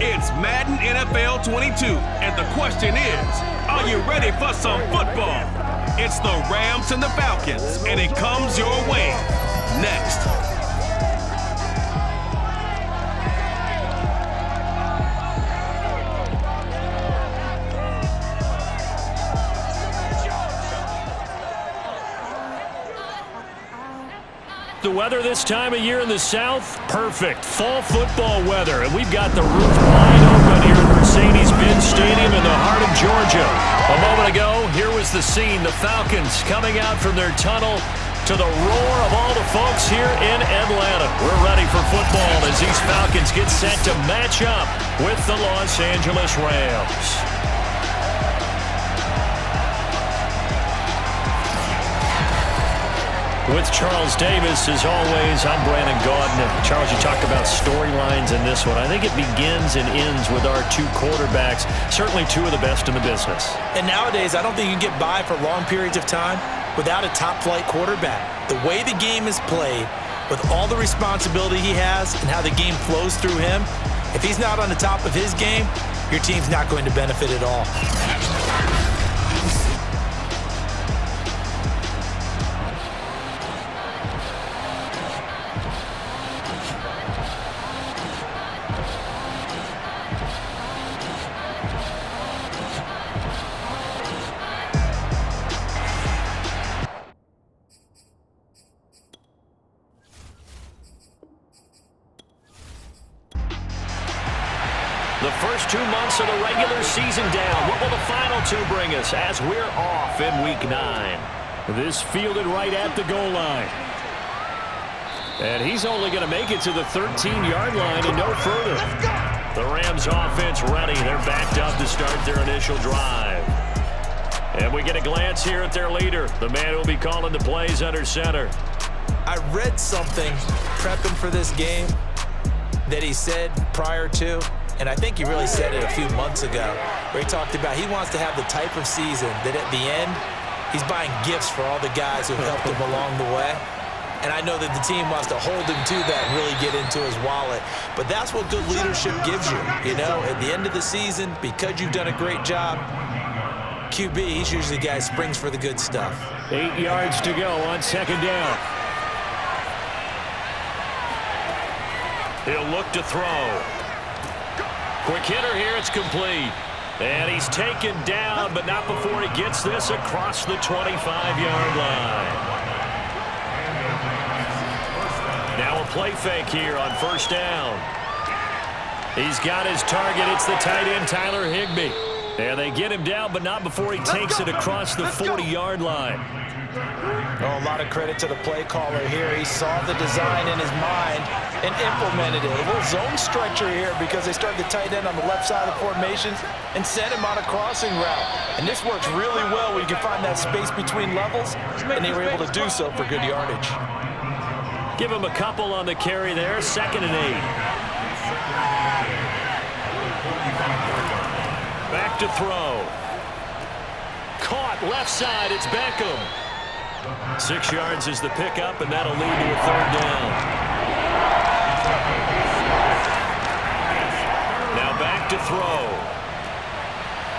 It's Madden NFL 22, and the question is, are you ready for some football? It's the Rams and the Falcons, and it comes your way next. The weather this time of year in the South, perfect. Fall football weather, and we've got the roof wide open here at Mercedes-Benz Stadium in the heart of Georgia. A moment ago, here was the scene. The Falcons coming out from their tunnel to the roar of all the folks here in Atlanta. We're ready for football as these Falcons get set to match up with the Los Angeles Rams. With Charles Davis, as always, I'm Brandon Gaudin. Charles, you talk about storylines in this one. I think it begins and ends with our two quarterbacks, certainly two of the best in the business. And nowadays, I don't think you can get by for long periods of time without a top-flight quarterback. The way the game is played, with all the responsibility he has and how the game flows through him, if he's not on the top of his game, your team's not going to benefit at all. The first 2 months of the regular season down. What will the final two bring us as we're off in Week 9? This fielded right at the goal line. And he's only going to make it to the 13-yard line and no further. The Rams offense ready. They're backed up to start their initial drive. And we get a glance here at their leader, the man who will be calling the plays under center. I read something prepping for this game that he said prior to, and I think he really said it a few months ago, where he talked about he wants to have the type of season that at the end, he's buying gifts for all the guys who have helped him along the way. And I know that the team wants to hold him to that and really get into his wallet. But that's what good leadership gives you. You know, at the end of the season, because you've done a great job, QB, he's usually the guy who springs for the good stuff. 8 yards to go on second down. He'll look to throw. Quick hitter here, it's complete. And he's taken down, but not before he gets this across the 25-yard line. Now a play fake here on first down. He's got his target. It's the tight end, Tyler Higbee. And they get him down, but not before he takes it across the 40-yard line. Oh, a lot of credit to the play caller here. He saw the design in his mind and implemented it. A little zone stretcher here because they start the tight end on the left side of the formations and send him on a crossing route. And this works really well when you can find that space between levels, and they were able to do so for good yardage. Give him a couple on the carry there. 2nd and 8. Back to throw. Caught left side. It's Beckham. 6 yards is the pickup, and that'll lead to a 3rd down. Now back to throw.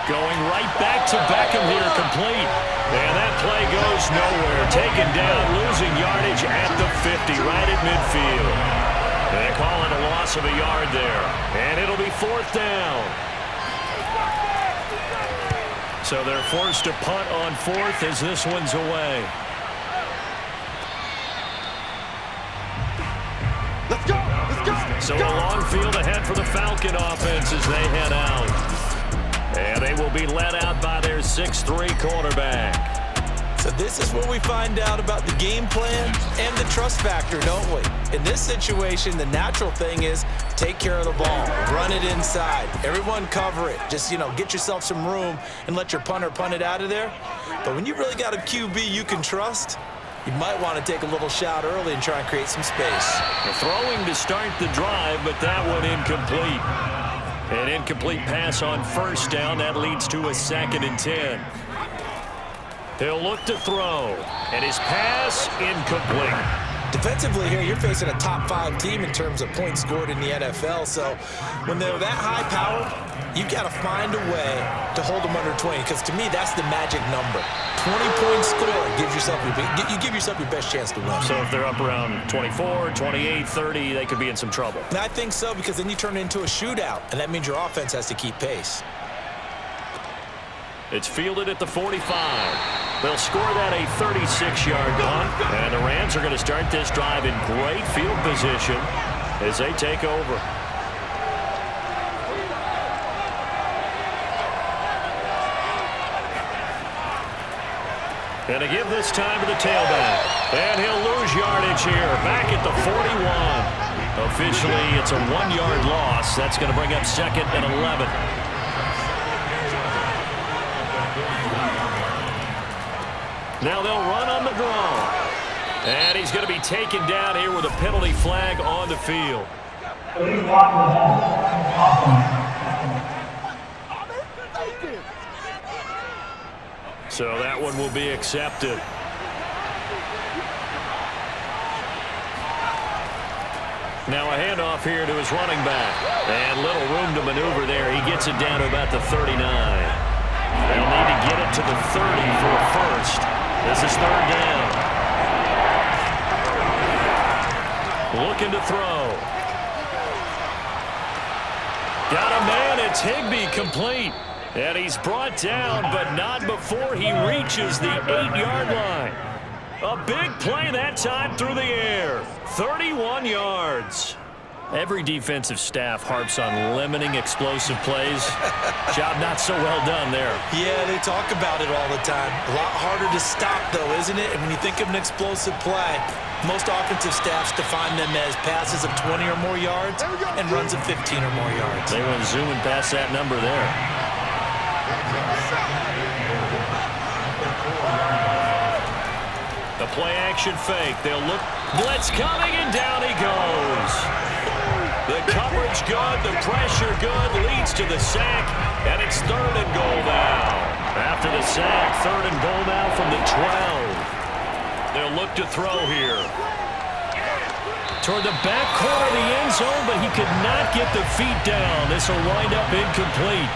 Going right back to Beckham here, complete. And that play goes nowhere. Taken down, losing yardage at the 50, right at midfield. They call it a loss of a yard there. And it'll be 4th down. So they're forced to punt on 4th as this one's away. Let's go! Let's go! So a long field ahead for the Falcon offense as they head out. And they will be led out by their 6'3" quarterback. So this is where we find out about the game plan and the trust factor, don't we? In this situation, the natural thing is take care of the ball, run it inside, everyone cover it. Just, get yourself some room and let your punter punt it out of there. But when you really got a QB you can trust, you might want to take a little shot early and try and create some space. Throwing to start the drive, but that one incomplete. An incomplete pass on first down. That leads to a 2nd and 10. He'll look to throw, and his pass incomplete. Defensively here, you're facing a top 5 team in terms of points scored in the NFL. So when they're that high power, you've got to find a way to hold them under 20, because to me, that's the magic number. 20-point score gives yourself you give yourself your best chance to win. So if they're up around 24, 28, 30, they could be in some trouble. And I think so, because then you turn it into a shootout, and that means your offense has to keep pace. It's fielded at the 45. They'll score that a 36-yard punt, and the Rams are going to start this drive in great field position as they take over. And to give this time to the tailback. And he'll lose yardage here, back at the 41. Officially, it's a 1-yard loss. That's going to bring up 2nd and 11. Now they'll run on the draw. And he's going to be taken down here with a penalty flag on the field. So that one will be accepted. Now a handoff here to his running back. And little room to maneuver there. He gets it down to about the 39. They'll need to get it to the 30 for a first. This is 3rd down. Looking to throw. Got a man. It's Higbee, complete. And he's brought down, but not before he reaches the 8-yard line. A big play that time through the air. 31 yards. Every defensive staff harps on limiting explosive plays. Job not so well done there. Yeah, they talk about it all the time. A lot harder to stop, though, isn't it? And when you think of an explosive play, most offensive staffs define them as passes of 20 or more yards and runs of 15 or more yards. They went zooming past that number there. The play-action fake. They'll look. Blitz coming, and down he goes. The coverage good, the pressure good, leads to the sack, and it's 3rd and goal now. After the sack, 3rd and goal now from the 12. They'll look to throw here. Toward the back corner of the end zone, but he could not get the feet down. This will wind up incomplete.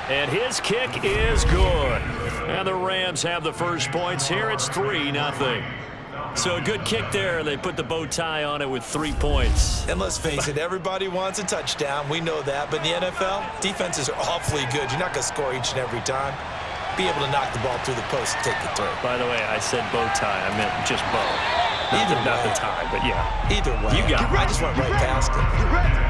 And his kick is good. And the Rams have the first points here. It's 3-0. So a good kick there. They put the bow tie on it with 3 points. And let's face it, everybody wants a touchdown. We know that. But in the NFL, defenses are awfully good. You're not going to score each and every time. Be able to knock the ball through the post and take the turn. By the way, I said bow tie. I meant just bow. Not the tie, but yeah. Either way. You got it. I just went right past it.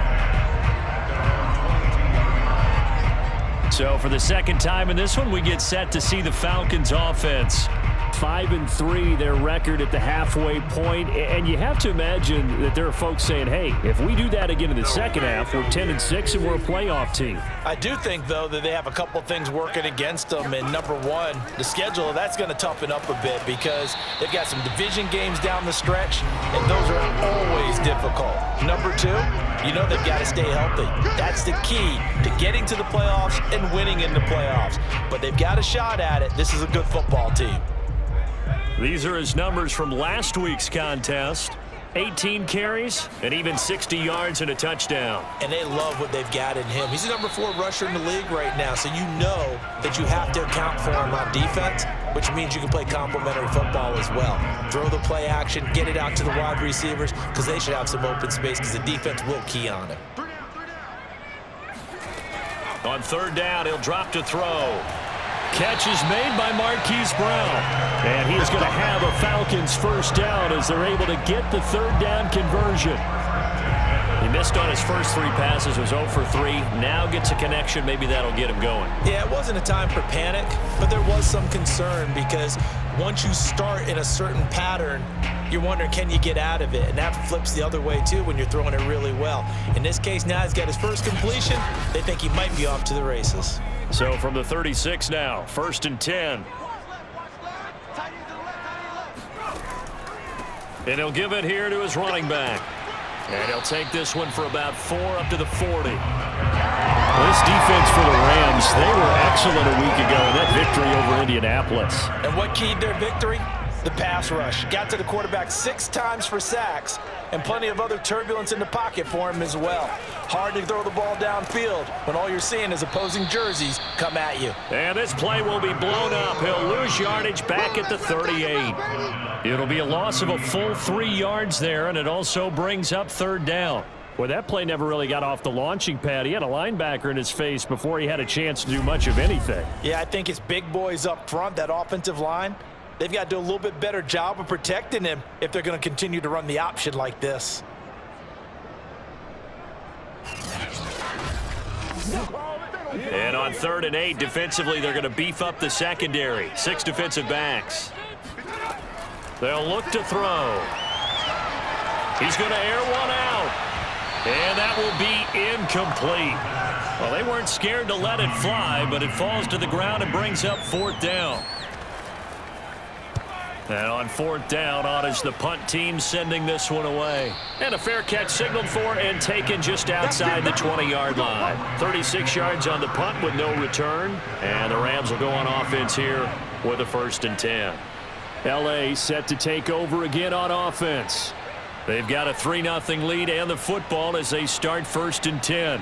So for the second time in this one, we get set to see the Falcons offense. 5-3, their record at the halfway point. And you have to imagine that there are folks saying, hey, if we do that again in the second half, we're 10-6 and we're a playoff team. I do think, though, that they have a couple things working against them. And number one, the schedule, that's going to toughen up a bit because they've got some division games down the stretch, and those are always difficult. Number two, you know they've got to stay healthy. That's the key to getting to the playoffs and winning in the playoffs. But they've got a shot at it. This is a good football team. These are his numbers from last week's contest. 18 carries and even 60 yards and a touchdown. And they love what they've got in him. He's the number 4 rusher in the league right now, so you know that you have to account for him on defense, which means you can play complementary football as well. Throw the play action, get it out to the wide receivers, because they should have some open space because the defense will key on him. On 3rd down, he'll drop to throw. Catch is made by Marquise Brown. And he is going to have a Falcons first down as they're able to get the 3rd down conversion. He missed on his first 3 passes, was 0 for 3. Now gets a connection. Maybe that'll get him going. Yeah, it wasn't a time for panic, but there was some concern because once you start in a certain pattern, you're wondering, can you get out of it? And that flips the other way, too, when you're throwing it really well. In this case, now he's got his first completion. They think he might be off to the races. So from the 36 now, 1st and 10. And he'll give it here to his running back. And he'll take this one for about 4 up to the 40. This defense for the Rams, they were excellent a week ago in that victory over Indianapolis. And what keyed their victory? The pass rush. Got to the quarterback 6 times for sacks, and plenty of other turbulence in the pocket for him as well. Hard to throw the ball downfield when all you're seeing is opposing jerseys come at you. And this play will be blown up. He'll lose yardage back at the 38. It'll be a loss of a full 3 yards there, and it also brings up 3rd down. Well, that play never really got off the launching pad. He had a linebacker in his face before he had a chance to do much of anything. Yeah, I think it's big boys up front, that offensive line. They've got to do a little bit better job of protecting him if they're going to continue to run the option like this. And on 3rd and 8, defensively, they're going to beef up the secondary. 6 defensive backs. They'll look to throw. He's going to air one out. And that will be incomplete. Well, they weren't scared to let it fly, but it falls to the ground and brings up 4th down. And on 4th down, on is the punt team sending this one away. And a fair catch signaled for and taken just outside the 20-yard line. 36 yards on the punt with no return. And the Rams will go on offense here with a 1st and 10. L.A. set to take over again on offense. They've got a 3-0 lead and the football as they start 1st and 10.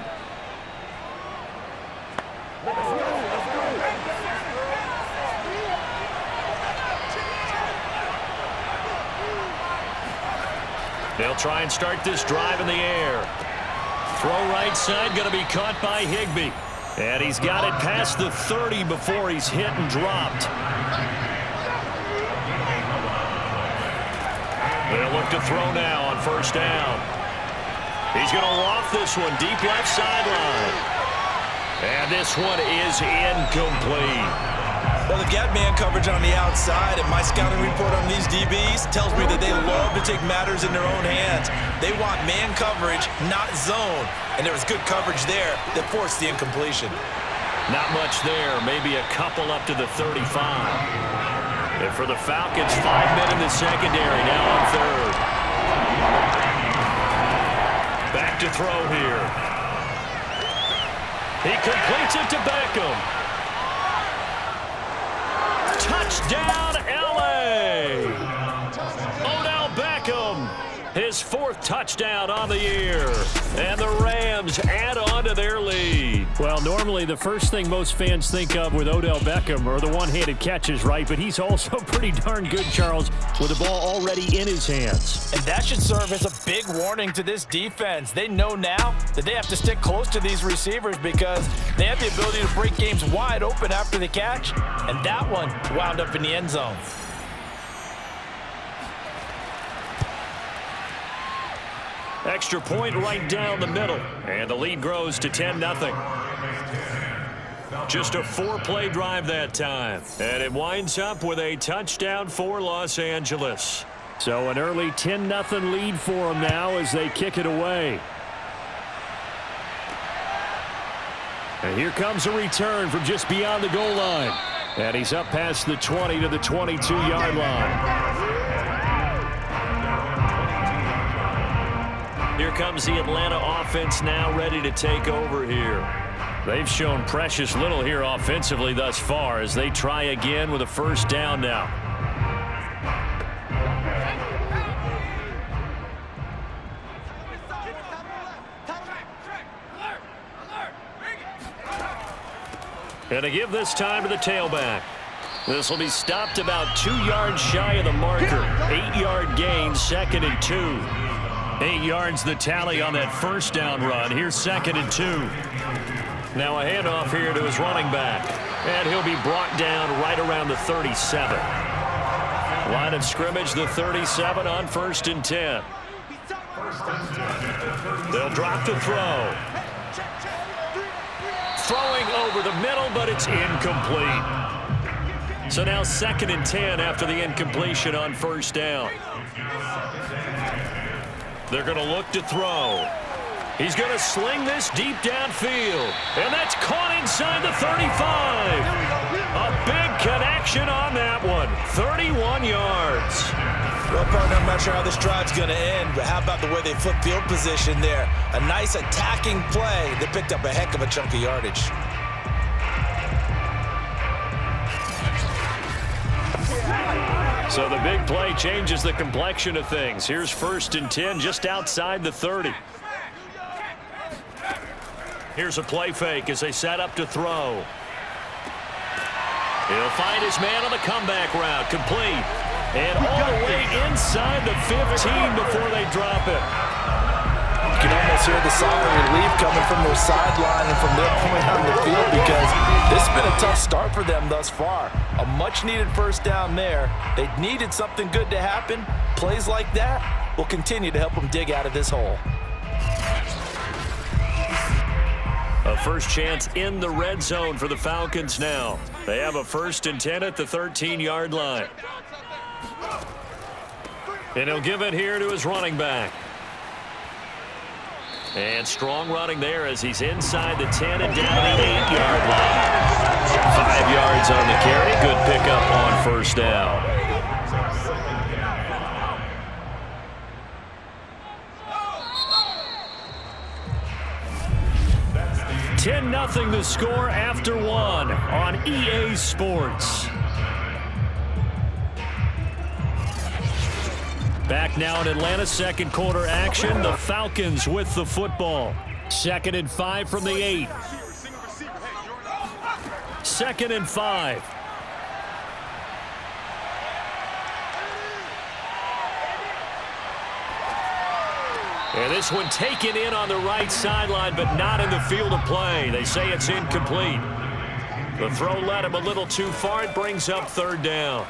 They'll try and start this drive in the air. Throw right side, going to be caught by Higbee. And he's got it past the 30 before he's hit and dropped. They'll look to throw now on 1st down. He's going to loft this one deep left sideline. And this one is incomplete. Well, they've got man coverage on the outside, and my scouting report on these DBs tells me that they love to take matters in their own hands. They want man coverage, not zone. And there was good coverage there that forced the incompletion. Not much there, maybe a couple up to the 35. And for the Falcons, 5 men in the secondary, now on 3rd. Back to throw here. He completes it to Beckham. Touchdown, L.A. Odell Beckham, his 4th touchdown on the year. And the Rams add on to their lead. Well, normally the first thing most fans think of with Odell Beckham are the one-handed catches, right? But he's also pretty darn good, Charles, with the ball already in his hands. And that should serve as a big warning to this defense. They know now that they have to stick close to these receivers because they have the ability to break games wide open after the catch. And that one wound up in the end zone. Extra point right down the middle. And the lead grows to 10-0. Just a 4-play drive that time. And it winds up with a touchdown for Los Angeles. So an early 10-0 lead for them now as they kick it away. And here comes a return from just beyond the goal line. And he's up past the 20 to the 22-yard line. Here comes the Atlanta offense now ready to take over here. They've shown precious little here offensively thus far as they try again with a 1st down now. And to give this time to the tailback. This will be stopped about 2 yards shy of the marker. 8-yard gain, 2nd and 2. 8 yards the tally on that 1st down run. Here's 2nd and 2. Now a handoff here to his running back. And he'll be brought down right around the 37. Line of scrimmage, the 37 on 1st and 10. They'll drop to throw. Throwing over the middle, but it's incomplete. So now 2nd and 10 after the incompletion on 1st down. They're going to look to throw. He's going to sling this deep downfield. And that's caught inside the 35. A big connection on that one. 31 yards. Well, partner, I'm not sure how this drive's going to end, but how about the way they flip field position there? A nice attacking play that picked up a heck of a chunk of yardage. So the big play changes the complexion of things. Here's 1st and 10 just outside the 30. Here's a play fake as they set up to throw. He'll find his man on the comeback route, complete. And all the way inside the 15 before they drop it. You can almost hear the sigh of relief coming from their sideline and from their point on the field, because this has been a tough start for them thus far. A much-needed first down there. They needed something good to happen. Plays like that will continue to help them dig out of this hole. A first chance in the red zone for the Falcons now. They have a 1st and 10 at the 13-yard line. And he'll give it here to his running back. And strong running there as he's inside the 10 and down the 8-yard line. 5 yards on the carry. Good pickup on first down. 10-0 the score after 1 on EA Sports. Back now in Atlanta's second quarter action. The Falcons with the football. 2nd and 5 from the 8. 2nd and 5. And this one taken in on the right sideline, but not in the field of play. They say it's incomplete. The throw led him a little too far. It brings up 3rd down.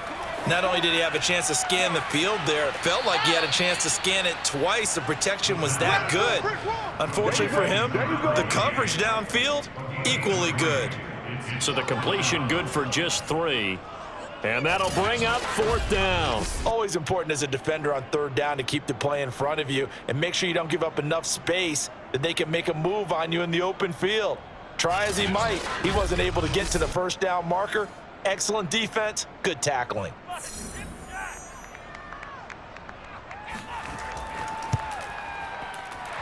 Not only did he have a chance to scan the field there, it felt like he had a chance to scan it twice. The protection was that good. Unfortunately for him, the coverage downfield, equally good. So the completion good for just 3. And that'll bring up 4th down. Always important as a defender on 3rd down to keep the play in front of you and make sure you don't give up enough space that they can make a move on you in the open field. Try as he might, he wasn't able to get to the 1st down marker. Excellent defense, good tackling.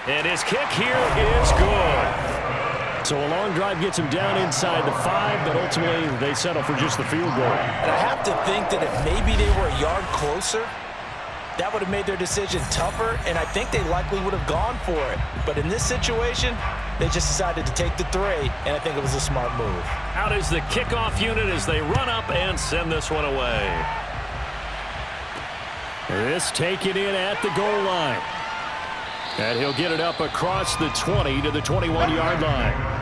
And his kick here is good. So a long drive gets him down inside the 5, but ultimately they settle for just the field goal. And I have to think that if maybe they were a yard closer, that would have made their decision tougher, and I think they likely would have gone for it. But in this situation, they just decided to take the 3, and I think it was a smart move. Out is the kickoff unit as they run up and send this one away. This taken in at the goal line. And he'll get it up across the 20 to the 21-yard line.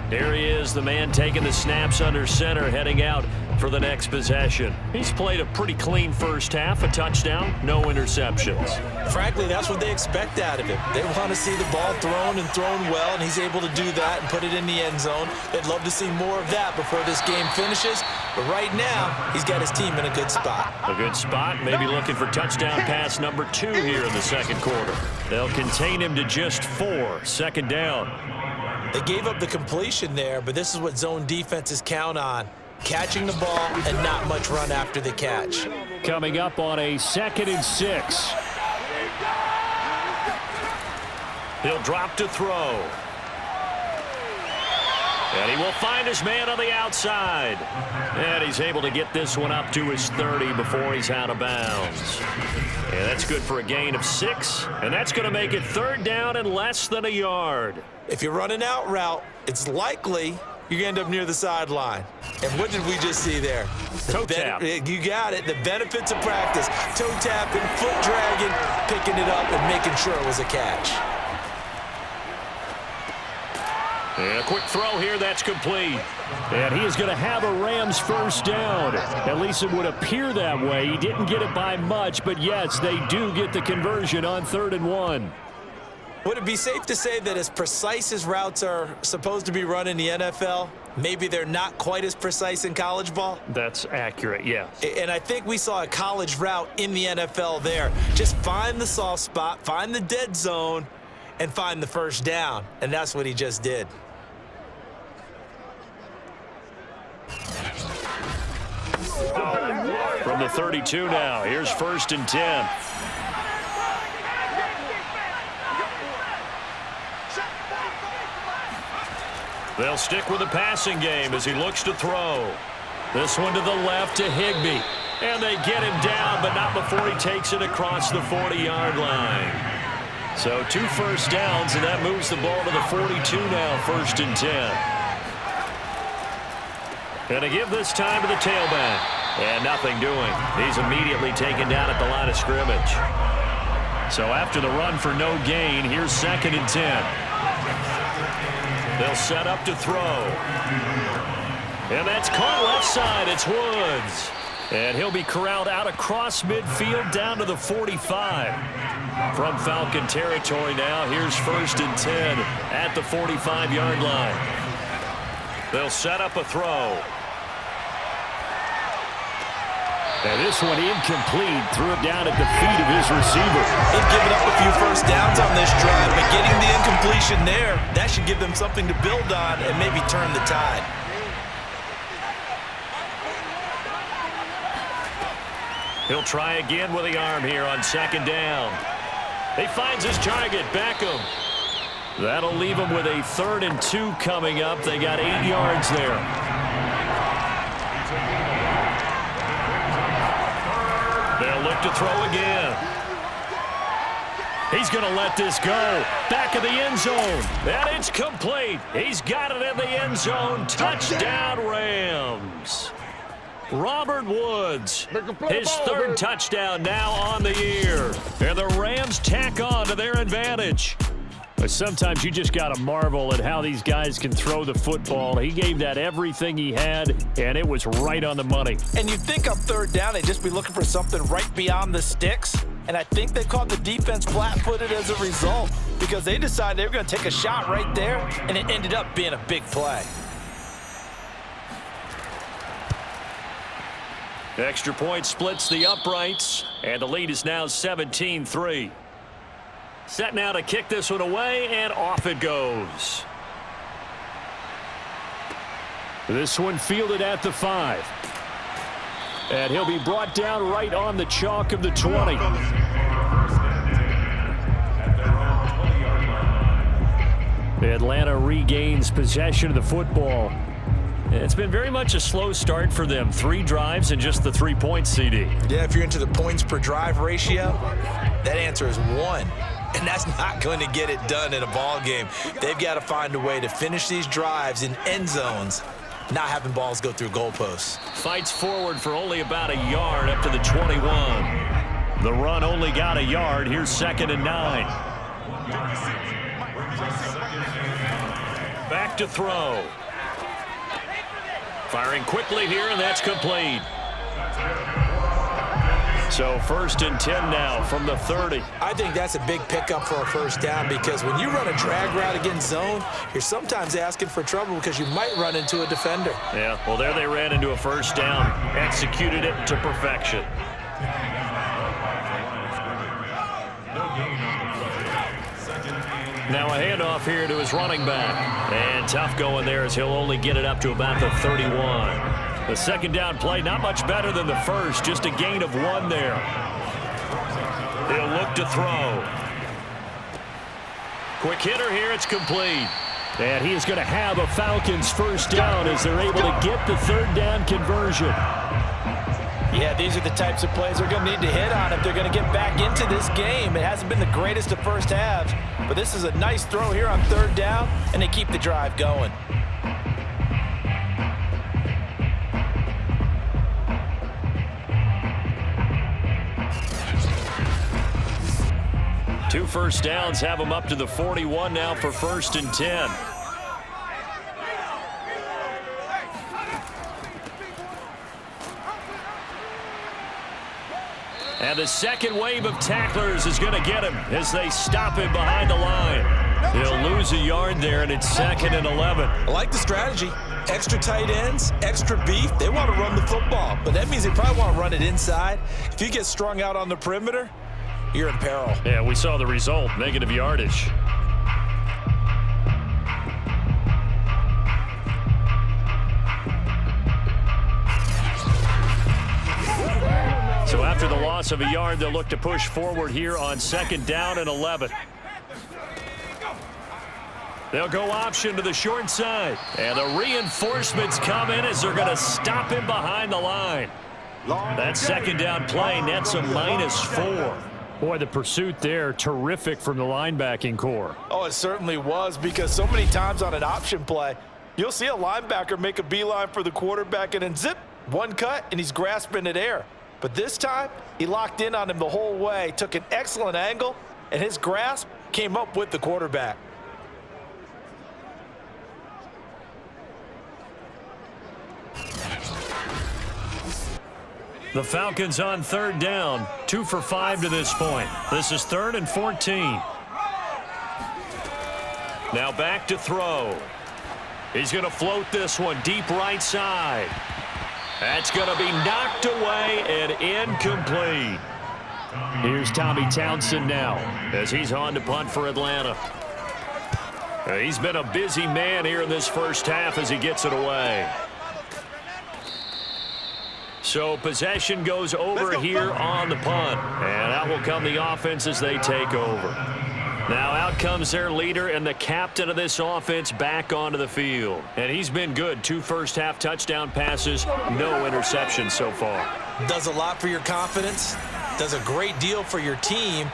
There he is, the man taking the snaps under center, heading out for the next possession. He's played a pretty clean first half, a touchdown, no interceptions. Frankly, that's what they expect out of him. They want to see the ball thrown and thrown well, and he's able to do that and put it in the end zone. They'd love to see more of that before this game finishes, but right now, he's got his team in a good spot. A good spot, maybe looking for touchdown pass number 2 here in the second quarter. They'll contain him to just 4, 2nd down. They gave up the completion there, but this is what zone defenses count on. Catching the ball and not much run after the catch. Coming up on a 2nd and 6. He'll drop to throw. And he will find his man on the outside. And he's able to get this one up to his 30 before he's out of bounds. And that's good for a gain of 6. And that's going to make it 3rd down and less than a yard. If you're running out route, it's likely you're going to end up near the sideline. And what did we just see there? Toe tap. You got it. The benefits of practice. Toe tapping, foot dragging, picking it up, and making sure it was a catch. And a quick throw here, that's complete. And he is going to have a Rams first down. At least it would appear that way. He didn't get it by much, but yes, they do get the conversion on 3rd and 1. Would it be safe to say that as precise as routes are supposed to be run in the NFL, maybe they're not quite as precise in college ball? That's accurate, yeah. And I think we saw a college route in the NFL there. Just find the soft spot, find the dead zone, and find the first down. And that's what he just did. From the 32 now, here's 1st and 10. They'll stick with the passing game as he looks to throw. This one to the left to Higbee. And they get him down, but not before he takes it across the 40-yard line. So 2 first downs, and that moves the ball to the 42 now, 1st and 10. Going to give this time to the tailback. And nothing doing. He's immediately taken down at the line of scrimmage. So after the run for no gain, here's 2nd and 10. They'll set up to throw. And that's caught left side. It's Woods. And he'll be corralled out across midfield down to the 45. From Falcon territory now, here's 1st and 10 at the 45-yard line. They'll set up a throw. And this one incomplete. Threw it down at the feet of his receiver. They've given up a few first downs on this drive, but getting the incompletion there, that should give them something to build on and maybe turn the tide. He'll try again with the arm here on 2nd down. He finds his target, Beckham. That'll leave him with a 3rd and 2 coming up. They got 8 yards there. They'll look to throw again. He's going to let this go. Back of the end zone. And it's complete. He's got it in the end zone. Touchdown, Rams. Robert Woods, his 3rd touchdown now on the year. And the Rams tack on to their advantage. But sometimes you just got to marvel at how these guys can throw the football. He gave that everything he had, and it was right on the money. And you'd think on 3rd down they'd just be looking for something right beyond the sticks. And I think they caught the defense flat-footed as a result because they decided they were going to take a shot right there, and it ended up being a big play. Extra point splits the uprights, and the lead is now 17-3. Set now to kick this one away, and off it goes. This one fielded at the 5. And he'll be brought down right on the chalk of the 20. Atlanta regains possession of the football. It's been very much a slow start for them. 3 drives and just the 3 points, CD. Yeah, if you're into the points per drive ratio, that answer is 1. And that's not going to get it done in a ball game. They've got to find a way to finish these drives in end zones, not having balls go through goalposts. Fights forward for only about a yard up to the 21. The run only got a yard. Here's 2nd and 9. Back to throw. Firing quickly here, and that's complete. So 1st and 10 now from the 30. I think that's a big pickup for a 1st down because when you run a drag route against zone, you're sometimes asking for trouble because you might run into a defender. Yeah, well, there they ran into a 1st down. Executed it to perfection. Now a handoff here to his running back. And tough going there as he'll only get it up to about the 31. The 2nd down play, not much better than the 1st, just a gain of 1 there. He'll look to throw. Quick hitter here, it's complete. And he is going to have a Falcons 1st down as they're able to get the 3rd down conversion. Yeah, these are the types of plays they're going to need to hit on if they're going to get back into this game. It hasn't been the greatest of first halves, but this is a nice throw here on 3rd down, and they keep the drive going. Two 1st downs have them up to the 41 now for 1st and 10. And the second wave of tacklers is going to get him as they stop him behind the line. He'll lose a yard there, and it's 2nd and 11. I like the strategy. Extra tight ends, extra beef. They want to run the football, but that means they probably want to run it inside. If you get strung out on the perimeter, you're in peril. Yeah, we saw the result, negative yardage. After the loss of a yard, they'll look to push forward here on 2nd down and 11. They'll go option to the short side. And the reinforcements come in as they're going to stop him behind the line. That 2nd down play nets a -4. Boy, the pursuit there, terrific from the linebacking core. Oh, it certainly was, because so many times on an option play, you'll see a linebacker make a beeline for the quarterback and then zip, one cut, and he's grasping at air. But this time, he locked in on him the whole way, took an excellent angle, and his grasp came up with the quarterback. The Falcons on 3rd down, 2 for 5 to this point. This is 3rd and 14. Now back to throw. He's going to float this one deep right side. That's going to be knocked away and incomplete. Here's Tommy Townsend now as he's on to punt for Atlanta. He's been a busy man here in this first half as he gets it away. So possession goes over here on the punt. And out will come the offense as they take over. Now out comes their leader and the captain of this offense back onto the field. And he's been good. 2 first-half touchdown passes, no interceptions so far. Does a lot for your confidence. Does a great deal for your team.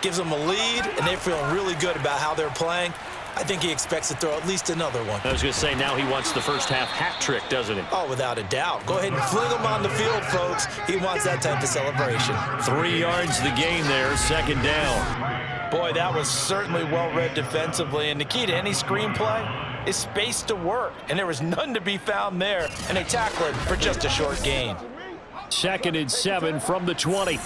Gives them a lead, and they're feeling really good about how they're playing. I think he expects to throw at least another one. I was going to say, now he wants the first-half hat trick, doesn't he? Oh, without a doubt. Go ahead and fling him on the field, folks. He wants that type of celebration. 3 yards the gain there, 2nd down. Boy, that was certainly well-read defensively, and the key to any screenplay is space to work, and there was none to be found there, and they tackle it for just a short gain. 2nd and 7 from the 20.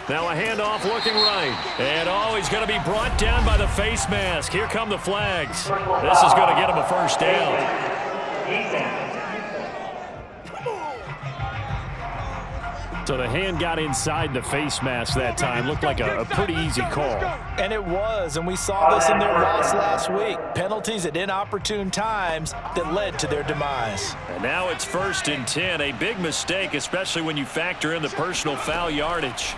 Now a handoff looking right. And he's going to be brought down by the face mask. Here come the flags. This is going to get him a first down. So the hand got inside the face mask that time. Looked like a pretty easy call. And it was, and we saw this in their loss last week. Penalties at inopportune times that led to their demise. And now it's 1st and 10. A big mistake, especially when you factor in the personal foul yardage.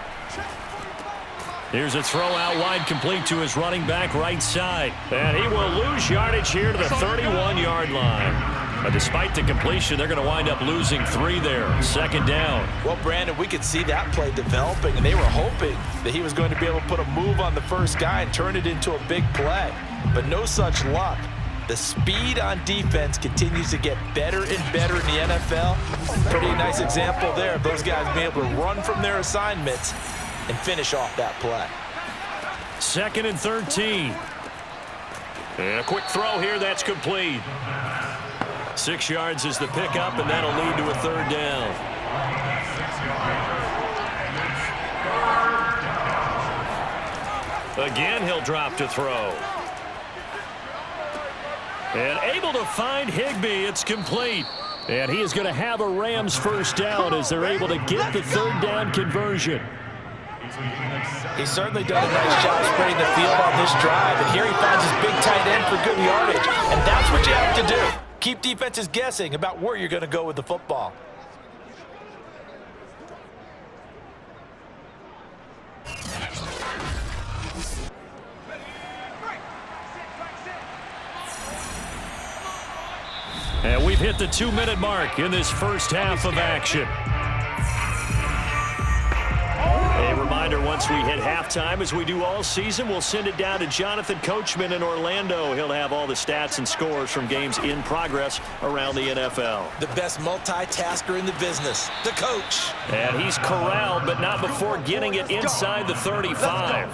Here's a throw out wide, complete to his running back right side. And he will lose yardage here to the 31-yard line. But despite the completion, they're going to wind up losing 3 there. 2nd down. Well, Brandon, we could see that play developing, and they were hoping that he was going to be able to put a move on the first guy and turn it into a big play. But no such luck. The speed on defense continues to get better and better in the NFL. Pretty nice example there of those guys being able to run from their assignments and finish off that play. 2nd and 13. And a quick throw here, that's complete. 6 yards is the pickup, and that'll lead to a 3rd down. Again, he'll drop to throw. And able to find Higbee, it's complete. And he is going to have a Rams first down as they're able to get the 3rd down conversion. He's certainly done a nice job spreading the field on this drive, and here he finds his big tight end for good yardage, and that's what you have to do. Keep defenses guessing about where you're going to go with the football. And we've hit the 2-minute mark in this first half of action. A reminder, once we hit halftime, as we do all season, we'll send it down to Jonathan Coachman in Orlando. He'll have all the stats and scores from games in progress around the NFL. The best multitasker in the business, the coach. And he's corralled, but not before getting it inside the 35.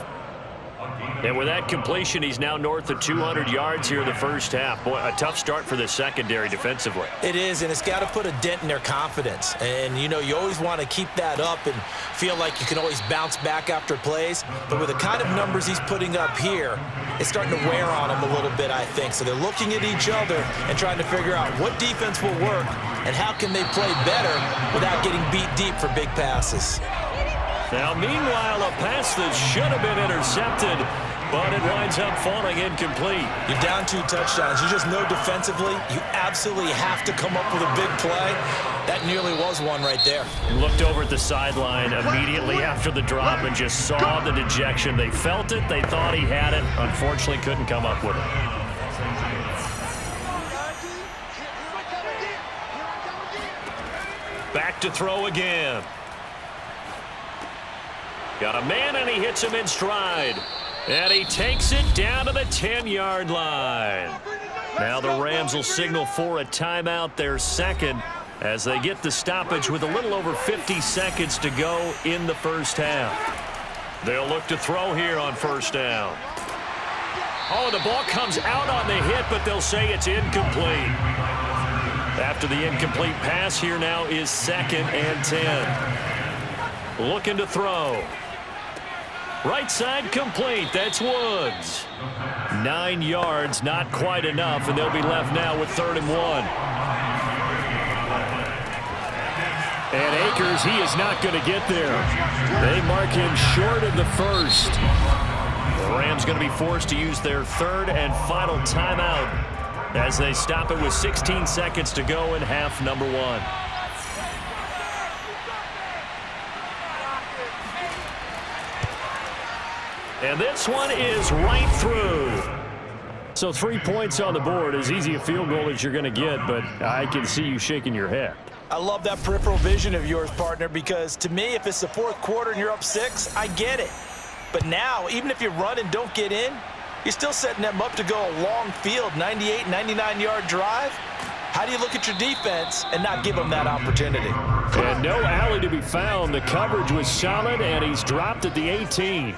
And with that completion, he's now north of 200 yards here in the first half. Boy, a tough start for the secondary defensively. It is, and it's got to put a dent in their confidence. And, you always want to keep that up and feel like you can always bounce back after plays. But with the kind of numbers he's putting up here, it's starting to wear on them a little bit, I think. So they're looking at each other and trying to figure out what defense will work and how can they play better without getting beat deep for big passes. Now, meanwhile, a pass that should have been intercepted but it winds up falling incomplete. You're down 2 touchdowns. You just know defensively you absolutely have to come up with a big play. That nearly was one right there. Looked over at the sideline immediately after the drop and just saw the dejection. They felt it. They thought he had it. Unfortunately, couldn't come up with it. Back to throw again. Got a man, and he hits him in stride. And he takes it down to the 10-yard line. Now the Rams will signal for a timeout, their second, as they get the stoppage with a little over 50 seconds to go in the first half. They'll look to throw here on first down. Oh, the ball comes out on the hit, but they'll say it's incomplete. After the incomplete pass, here now is 2nd and 10. Looking to throw. Right side complete. That's Woods. 9 yards, not quite enough, and they'll be left now with 3rd and 1. And Akers, he is not going to get there. They mark him short of the first. The Rams going to be forced to use their 3rd and final timeout as they stop it with 16 seconds to go in half number 1. And this one is right through. So 3 points on the board, as easy a field goal as you're going to get, but I can see you shaking your head. I love that peripheral vision of yours, partner, because to me, if it's the 4th quarter and you're up 6, I get it. But now, even if you run and don't get in, you're still setting them up to go a long field, 98, 99-yard drive. How do you look at your defense and not give them that opportunity? And no alley to be found. The coverage was solid, and he's dropped at the 18.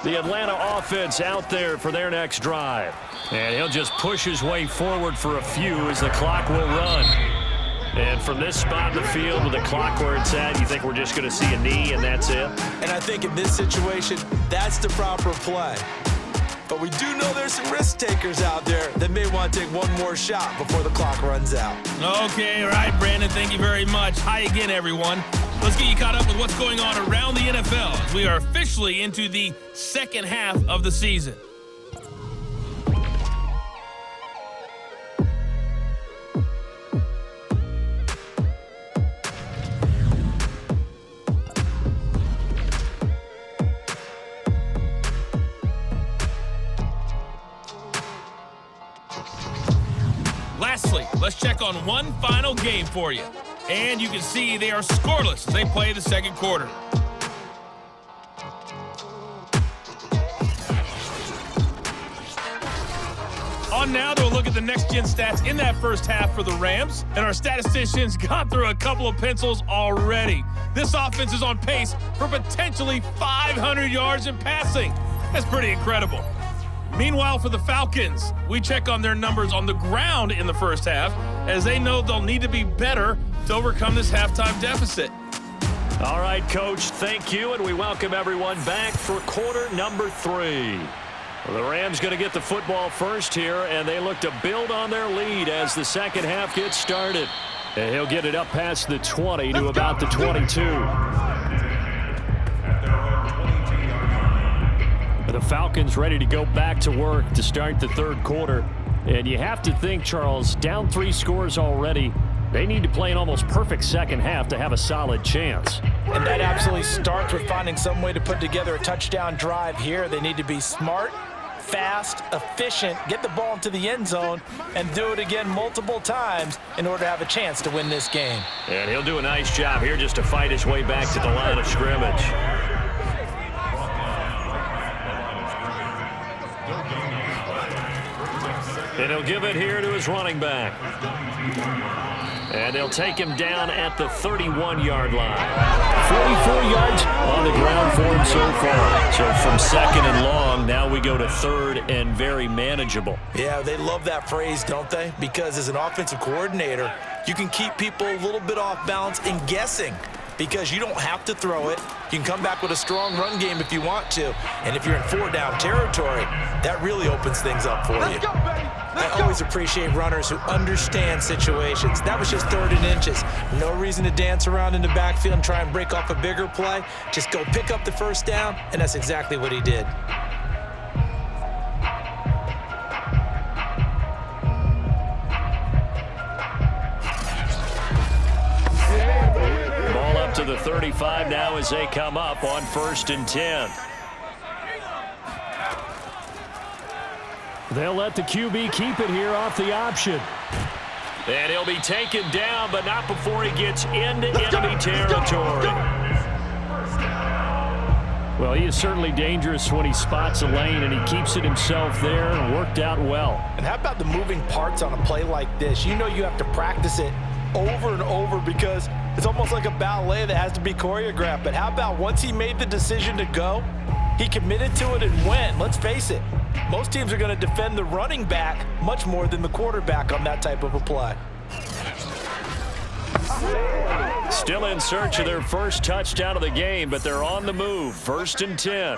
The Atlanta offense out there for their next drive. And he'll just push his way forward for a few as the clock will run. And from this spot in the field with the clock where it's at, you think we're just going to see a knee and that's it? And I think in this situation, that's the proper play. But we do know there's some risk takers out there that may want to take one more shot before the clock runs out. Okay, all right, Brandon, thank you very much. Hi again, everyone. Let's get you caught up with what's going on around the NFL as we are officially into the second half of the season. Lastly, let's check on one final game for you. And you can see they are scoreless as they play the second quarter. On now to a look at the next-gen stats in that first half for the Rams. And our statisticians got through a couple of pencils already. This offense is on pace for potentially 500 yards in passing. That's pretty incredible. Meanwhile, for the Falcons, we check on their numbers on the ground in the first half, as they know they'll need to be better to overcome this halftime deficit. All right, Coach, thank you, and we welcome everyone back for quarter number 3. The Rams going to get the football first here, and they look to build on their lead as the second half gets started. And he'll get it up past the 20 to about the 22. The Falcons ready to go back to work to start the third quarter. And you have to think, Charles, down 3 scores already. They need to play an almost perfect second half to have a solid chance. And that absolutely starts with finding some way to put together a touchdown drive here. They need to be smart, fast, efficient, get the ball into the end zone, and do it again multiple times in order to have a chance to win this game. And he'll do a nice job here just to fight his way back to the line of scrimmage. And he'll give it here to his running back. And they'll take him down at the 31-yard line. 44 yards on the ground for him so far. So from second and long, now we go to third and very manageable. Yeah, they love that phrase, don't they? Because as an offensive coordinator, you can keep people a little bit off balance and guessing. Because you don't have to throw it. You can come back with a strong run game if you want to. And if you're in 4-down territory, that really opens things up for you. I always appreciate runners who understand situations. That was just 3rd and inches. No reason to dance around in the backfield and try and break off a bigger play. Just go pick up the first down, and that's exactly what he did. the 35 now as they come up on 1st and 10. They'll let the QB keep it here off the option. And he'll be taken down, but not before he gets into enemy territory. Well, he is certainly dangerous when he spots a lane, and he keeps it himself there and worked out well. And how about the moving parts on a play like this? You know you have to practice it over and over because it's almost like a ballet that has to be choreographed. But how about once he made the decision to go, he committed to it and went. Let's face it, most teams are going to defend the running back much more than the quarterback on that type of a play. Still in search of their first touchdown of the game, but they're on the move. 1st and 10.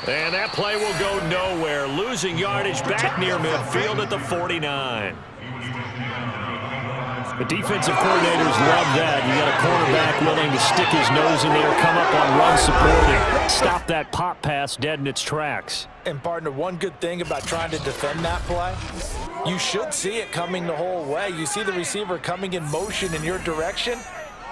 And that play will go nowhere. Losing yardage back near midfield at the 49. The defensive coordinators love that. You got a quarterback willing to stick his nose in there, come up on run supporting, stop that pop pass dead in its tracks. And partner, one good thing about trying to defend that play, you should see it coming the whole way. You see the receiver coming in motion in your direction.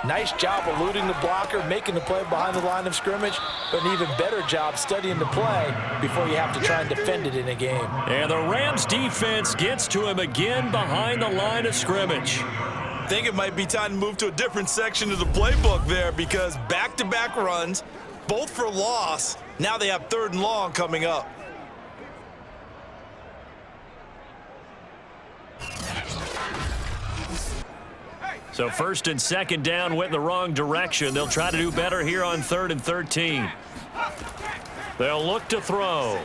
Nice job eluding the blocker, making the play behind the line of scrimmage, but an even better job studying the play before you have to try and defend it in a game. And the Rams defense gets to him again behind the line of scrimmage. I think it might be time to move to a different section of the playbook there because back-to-back runs, both for loss. Now they have 3rd and long coming up. So 1st and 2nd down went in the wrong direction. They'll try to do better here on 3rd and 13. They'll look to throw.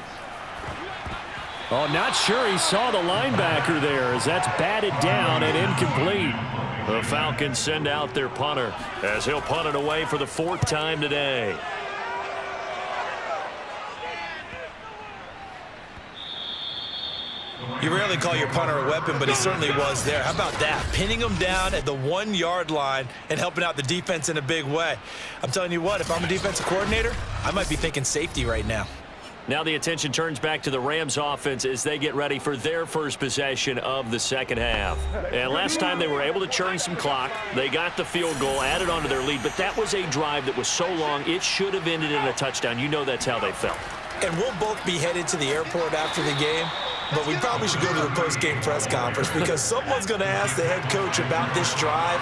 Oh, not sure he saw the linebacker there as that's batted down and incomplete. The Falcons send out their punter as he'll punt it away for the 4th time today. You rarely call your punter a weapon, but he certainly was there. How about that? Pinning him down at the 1-yard line and helping out the defense in a big way. I'm telling you what, if I'm a defensive coordinator, I might be thinking safety right now. Now the attention turns back to the Rams offense as they get ready for their first possession of the 2nd half. And last time they were able to churn some clock. They got the field goal, added on to their lead, but that was a drive that was so long it should have ended in a touchdown. You know that's how they felt. And we'll both be headed to the airport after the game, but we probably should go to the post-game press conference because someone's going to ask the head coach about this drive,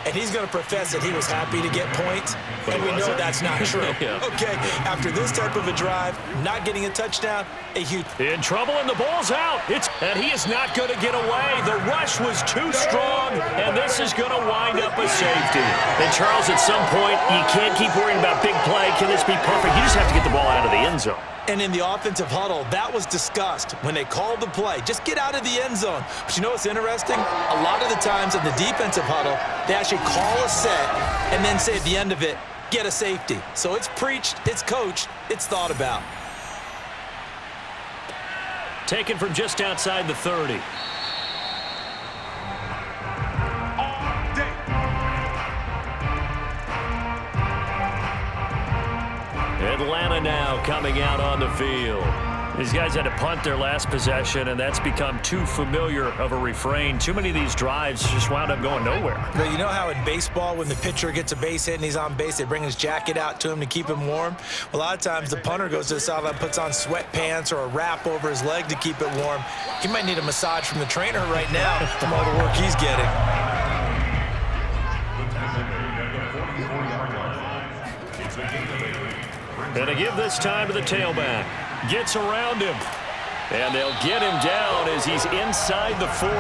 and he's going to profess that he was happy to get points, and we know that's not true. Yeah. Okay, after this type of a drive, not getting a touchdown, a huge... In trouble, and the ball's out. And he is not going to get away. The rush was too strong, and this is going to wind up a safety. And, Charles, at some point, you can't keep worrying about big play. Can this be perfect? You just have to get the ball out of the end zone. And in the offensive huddle, that was discussed when they called the play. Just get out of the end zone. But you know what's interesting? A lot of the times in the defensive huddle, they actually call a set and then say at the end of it, get a safety. So it's preached, it's coached, it's thought about. Taken from just outside the 30. Atlanta now coming out on the field. These guys had to punt their last possession, and that's become too familiar of a refrain. Too many of these drives just wound up going nowhere. But you know how in baseball, when the pitcher gets a base hit and he's on base, they bring his jacket out to him to keep him warm? Well, a lot of times the punter goes to the sideline, puts on sweatpants or a wrap over his leg to keep it warm. He might need a massage from the trainer right now from all the work he's getting. And to give this time to the tailback. Gets around him. And they'll get him down as he's inside the 40.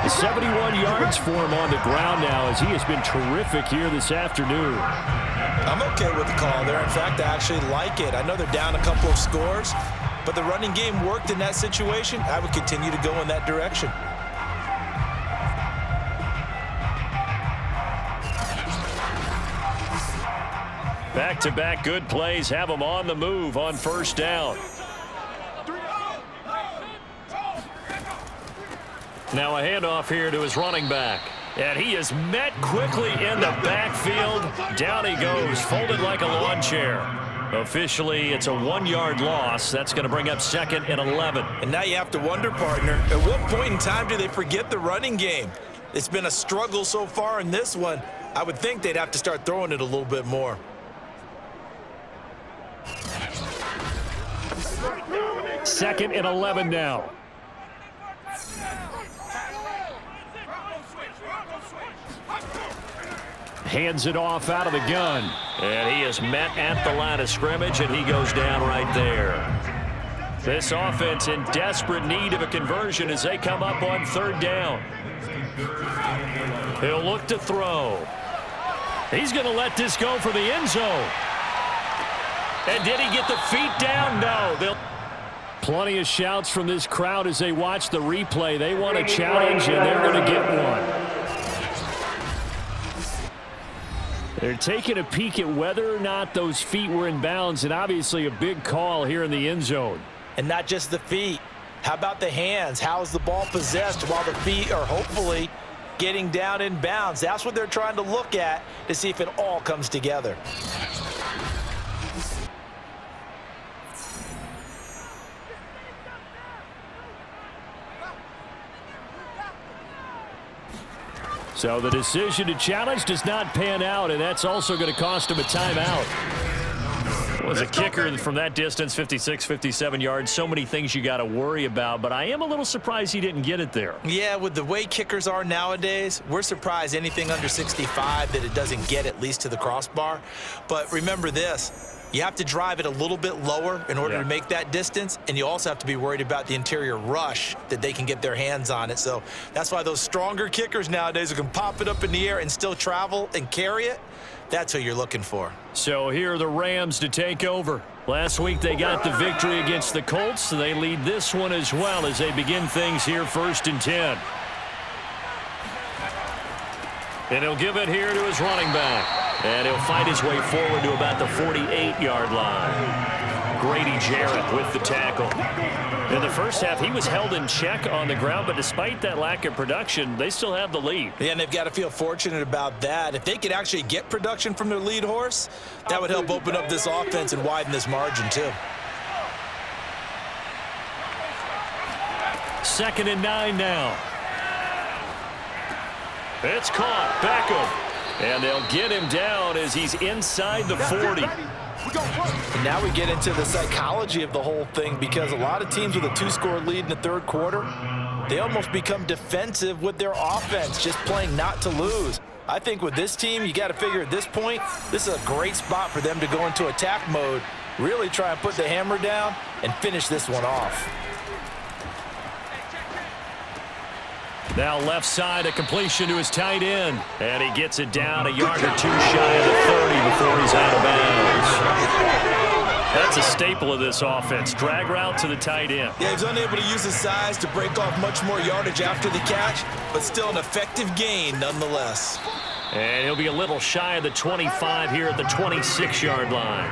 71 yards for him on the ground now as he has been terrific here this afternoon. I'm okay with the call there. In fact, I actually like it. I know they're down a couple of scores, but the running game worked in that situation. I would continue to go in that direction. Back-to-back good plays have them on the move on 1st down. Now a handoff here to his running back. And he is met quickly in the backfield. Down he goes, folded like a lawn chair. Officially, it's a 1-yard loss. That's going to bring up 2nd and 11. And now you have to wonder, partner, at what point in time do they forget the running game? It's been a struggle so far in this one. I would think they'd have to start throwing it a little bit more. Second and 11 now. Hands it off out of the gun. And he is met at the line of scrimmage, and he goes down right there. This offense in desperate need of a conversion as they come up on 3rd down. He'll look to throw. He's going to let this go for the end zone. And did he get the feet down? No. Plenty of shouts from this crowd as they watch the replay. They want a challenge, and they're going to get one. They're taking a peek at whether or not those feet were in bounds, and obviously a big call here in the end zone. And not just the feet. How about the hands? How is the ball possessed while the feet are hopefully getting down in bounds? That's what they're trying to look at to see if it all comes together. So the decision to challenge does not pan out, and that's also going to cost him a timeout. Was a kicker from that distance, 56, 57 yards. So many things you got to worry about, but I am a little surprised he didn't get it there. Yeah, with the way kickers are nowadays, we're surprised anything under 65 that it doesn't get at least to the crossbar. But remember this. You have to drive it a little bit lower in order to make that distance, and you also have to be worried about the interior rush that they can get their hands on it. So that's why those stronger kickers nowadays who can pop it up in the air and still travel and carry it, that's who you're looking for. So here are the Rams to take over. Last week they got the victory against the Colts, so they lead this one as well as they begin things here 1st and 10. And he'll give it here to his running back. And he'll fight his way forward to about the 48-yard line. Grady Jarrett with the tackle. In the first half, he was held in check on the ground, but despite that lack of production, they still have the lead. Yeah, and they've got to feel fortunate about that. If they could actually get production from their lead horse, that would help open up this offense and widen this margin too. 2nd and 9 now. It's caught. Beckham. And they'll get him down as he's inside the 40. And now we get into the psychology of the whole thing, because a lot of teams with a 2-score lead in the 3rd quarter, they almost become defensive with their offense, just playing not to lose. I think with this team, you got to figure at this point, this is a great spot for them to go into attack mode, really try and put the hammer down and finish this one off. Now left side, a completion to his tight end. And he gets it down a yard or two shy of the 30 before he's out of bounds. That's a staple of this offense. Drag route to the tight end. Yeah, he's unable to use his size to break off much more yardage after the catch, but still an effective gain nonetheless. And he'll be a little shy of the 25 here at the 26-yard line.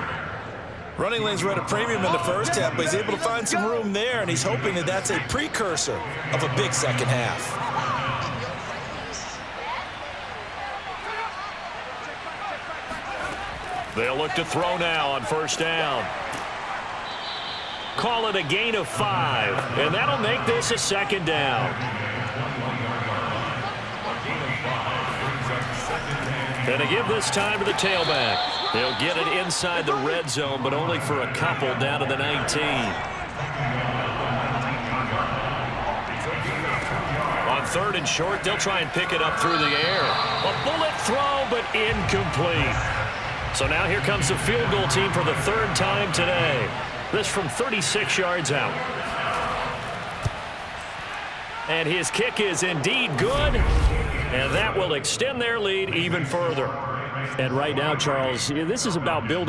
Running lanes were at a premium in the first half, but he's able to find some room there, and he's hoping that that's a precursor of a big second half. They'll look to throw now on 1st down. Call it a gain of 5, and that'll make this a 2nd down. And to give this time to the tailback. They'll get it inside the red zone, but only for a couple down to the 19. On 3rd and short, they'll try and pick it up through the air. A bullet throw, but incomplete. So now here comes the field goal team for the 3rd time today. This from 36 yards out. And his kick is indeed good. And that will extend their lead even further. And right now, Charles, this is about building